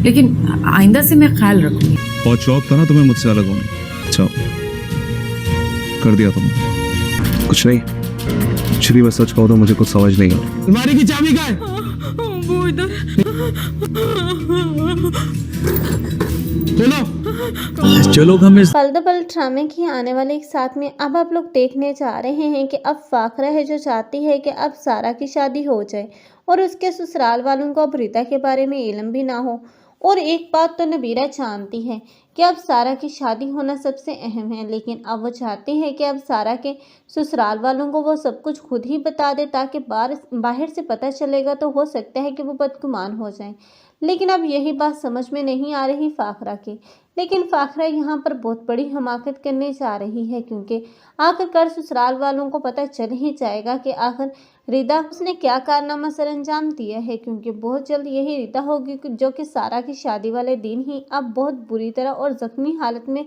लेकिन आइंदा से मैं ख्याल रखूंगी। बहुत शौक था ना तुम्हें मुझसे अलग होने। अच्छा कर दिया तुमने। कुछ नहीं, एक्चुअली मैं सच कहूँ तो मुझे कुछ समझ नहीं आ। अलमारी की चाबी कहाँ है? वो इधर। खोलो। जो लोग हमें पल द पल ड्रामे की आने वाले एक साथ में अब आप लोग देखने जा रहे हैं कि अब फाखरा है जो चाहती है कि अब सारा की शादी हो जाए और उसके ससुराल वालों को अब रीता के बारे में इल्म भी ना हो। और एक बात तो नबीरा जानती है कि अब सारा की शादी होना सबसे अहम है, लेकिन अब वो चाहती है कि अब सारा के ससुराल वालों को वो सब कुछ खुद ही बता दे, ताकि बाहर से पता चलेगा तो हो सकता है कि वो बदगुमान हो जाए। लेकिन अब यही बात समझ में नहीं आ रही फाखरा की। लेकिन फाखरा यहाँ पर बहुत बड़ी हमाकत करने जा रही है, क्योंकि आखिरकार ससुराल वालों को पता चल ही जाएगा कि आखिर रिदा उसने क्या कारनामा सर अंजाम दिया है, क्योंकि बहुत जल्द यही रिदा होगी जो कि सारा की शादी वाले दिन ही अब बहुत बुरी तरह और जख्मी हालत में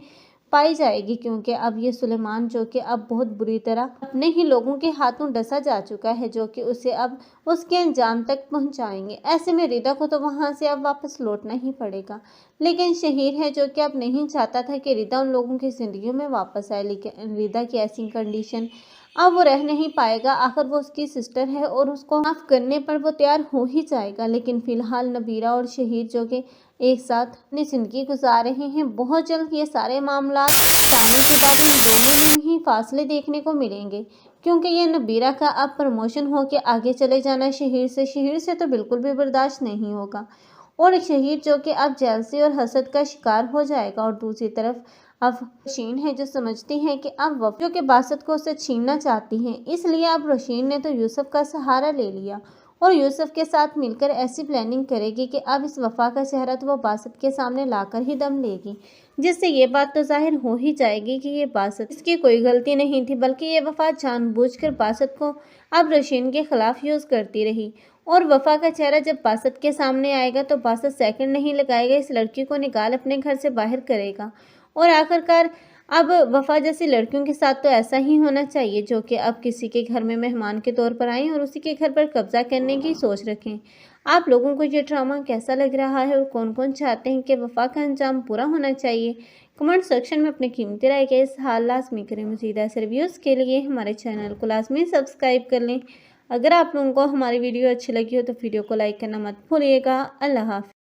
पाई जाएगी, क्योंकि अब ये सुलेमान जो कि अब बहुत बुरी तरह अपने ही लोगों के हाथों डसा जा चुका है, जो कि उसे अब उसके अंजाम तक पहुंचाएंगे। ऐसे में रिदा को तो वहां से अब वापस लौटना ही पड़ेगा। लेकिन शहीर है जो कि अब नहीं चाहता था कि रिदा उन लोगों की जिंदगी में वापस आए, लेकिन रिदा की ऐसी कंडीशन अब वो रह नहीं पाएगा। आखिर वो उसकी सिस्टर है और उसको माफ करने पर वो तैयार हो ही जाएगा। लेकिन फिलहाल नबीरा और शहीद जो कि एक साथ अपनी जिंदगी गुजार रहे हैं, बहुत जल्द ये सारे मामला जाने के बाद इन दोनों में ही फासले देखने को मिलेंगे, क्योंकि ये नबीरा का अब प्रमोशन हो के आगे चले जाना शहीर से तो बिल्कुल भी बर्दाश्त नहीं होगा। और शहीद जो कि अब जेलसी और हसद का शिकार हो जाएगा। और दूसरी तरफ अब रोशीन है जो समझती है कि अब वफा के बासत को उससे छीनना चाहती हैं, इसलिए अब रोशीन ने तो यूसुफ का सहारा ले लिया और यूसुफ के साथ मिलकर ऐसी प्लानिंग करेगी कि अब इस वफा का चेहरा तो वो बासत के सामने लाकर ही दम लेगी, जिससे ये बात तो जाहिर हो ही जाएगी कि ये बासत इसकी कोई गलती नहीं थी, बल्कि ये वफा जानबूझकर बासत को अब रोशीन के खिलाफ यूज़ करती रही। और वफा का चेहरा जब बासत के सामने आएगा तो बासत सेकंड नहीं लगाएगा, इस लड़की को निकाल अपने घर से बाहर करेगा। और आखिरकार अब वफा जैसी लड़कियों के साथ तो ऐसा ही होना चाहिए, जो कि अब किसी के घर में मेहमान के तौर पर आएँ और उसी के घर पर कब्जा करने की सोच रखें। आप लोगों को ये ड्रामा कैसा लग रहा है और कौन कौन चाहते हैं कि वफा का अंजाम पूरा होना चाहिए? कमेंट सेक्शन में अपनी कीमती राय के इस हाल लाजमी करें। मज़ीद ऐसे रिव्यूज़ के लिए हमारे चैनल को लाजमी सब्सक्राइब कर लें। अगर आप लोगों को हमारी वीडियो अच्छी लगी हो तो वीडियो को लाइक करना मत भूलिएगा। अल्लाह हाफ़िज़।